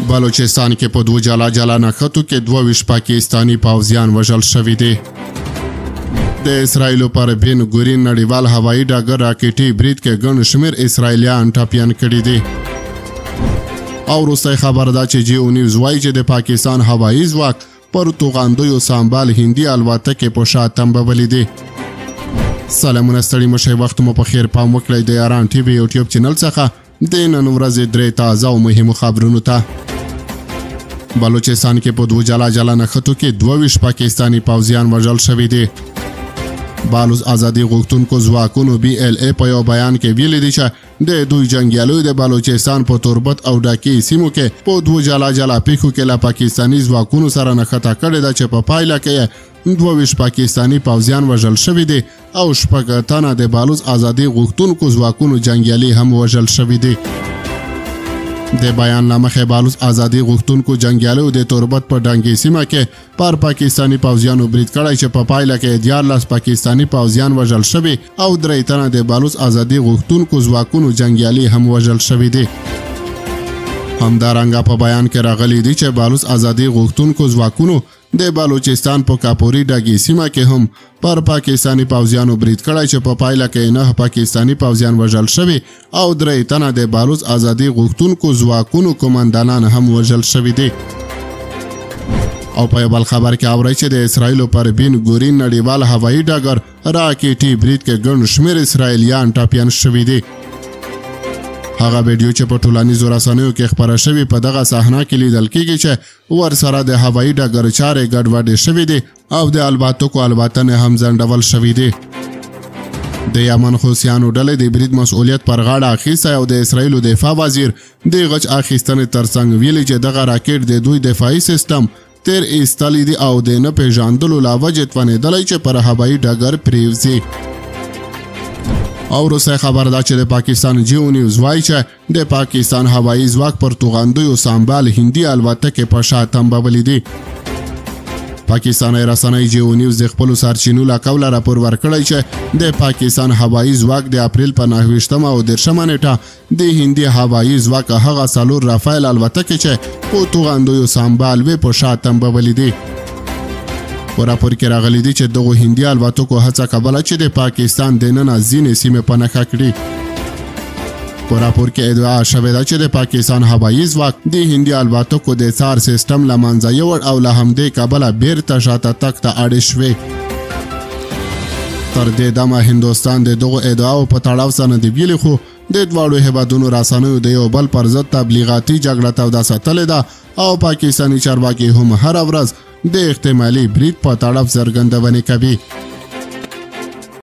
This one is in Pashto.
بلوچستان کې په دوه جلا جلا نښتو کې 22 پاکستانی پوځیان وژل شوي دي. د اسرایلو پر بن ګورین نړیوال هوایي ډګر راکټي برید کې ګڼ شمېر اسرایلیان ټپیان کړي دي. او وروستی خبر ده چې جیو نیوز وایي چې د پاکستان هوایي ځواک پر توغندیو سامبال هندي الوتکې په شا تمبولې دي. سلامونه ستړي مشئ، وخت مو په خیر، پام وکړئ د ایران ټي وي یوټیوب چینل څخه د نن ورځې 3 تازه او مهمو خبرونو ته. بلوچستان کې په دوه جلا جلا نښتو کې 22 پاکستانی پوځیان وژل شوي دي. بالوز ازادي غوښتونکو ځواکونو BLA په یو بیان کې ویلي دي چې د دوی جنګیالو د بلوچستان په توربت او ډاکي سیمو کې په دوه جلا جلا پیښو کې له پاکستانی ځواکونو سره نښته کړې ده چې په پایله کې 22 پاکستانی پوځیان وژل شوي دي او 6 تنه د بالوز ازادي غوښتونکو ځواکونو جنګیالي هم وژل شوي دي. د بیان له مخې بالوز ازادي غوښتونکو جنګیالو د توربت په ډانګي سیمه کې پر پاکستانی پوځیانو برید کړی چې په پایله کې 14 پاکستانی پوځیان وژل شوي او 3 تنه د بالوز ازادي غوښتونکو ځواکونو جنګیالي هم وژل شوي دي. همدارنګه په بیان کې راغلي دي چې بالوز ازادي غوښتونکو ځواکونو د بلوچستان په کاپوري ډاګي سیمه کې هم پر پاکستانی پوځیانو برید کړی چې په پایله کې 9 پاکستانی پوځیان وژل شوي او 3 تنه د بالوز ازادي غوښتونکو ځواکونو قومندانان هم وژل شوي دي. او په بل خبر کې اوري چې د اسرایلو پر بن ګورین نړیوال هوایي ډګر راکټي برید کې ګڼ شمېر اسرایلیان ټپیان شوي دي. هغه ویډیو چې په ټولنیزو رسنیو کې خپره شوې په دغه صحنه کې لیدل کېږي چې ورسره د هوایي ډګر چارې ګډوډې شوې دي او د الوتکو الوتنې هم ځنډول شوي دي. د یمن حوثیانو ډلې د برید مسؤلیت پر غاړه اخیستی او د اسرایلو دفاع وزیر د غچ اخیستنې ترڅنګ ویلي چې دغه راکټ د دوی دفاعي سیستم تیر ایستلی دي او د نه پیژندلو له وجې توانېدلی چې پر هوایي ډګر پرېوځي. او وروستی خبر ده چې د پاکستان جیو نیوز وایي چې د پاکستان هوایي ځواک پر توغندیو سامبال هندي الوتکې په شا تمبولې دي. پاکستاني رسنۍ جیو نیوز د خپلو سرچینو له قوله راپور ورکړی چې د پاکستان هوایي ځواک د اپریل په 29 او 30 نیټه د هندي هوایي ځواک هغه 4 رافایل الوتکې چې په توغندیو سامبال وې په شا تمبولې دي. په راپور کې راغلي دي چې دغه هندي الوتکو هڅه کوله چې د پاکستان دننه ځینې سیمې په نښه کړي. په راپور کې ادعا شوې ده چې د پاکستان هوایي ځواک د هندي الوتکو د څار سیستم له منځه یوړ او له همدې کبله بیرته شاته تګ ته اړې شوې. تر دې دمه هندوستان د دغو ادعاو په تړاو څه نه دي ویلي، خو د دواړو هیوادونو رسنیو د یو بل پر ضد تبلیغاتي جګړه توده ساتلې ده او پاکستاني چارواکي هم هره ورځ د احتمالي برید په تړاو څرګندونې کوي.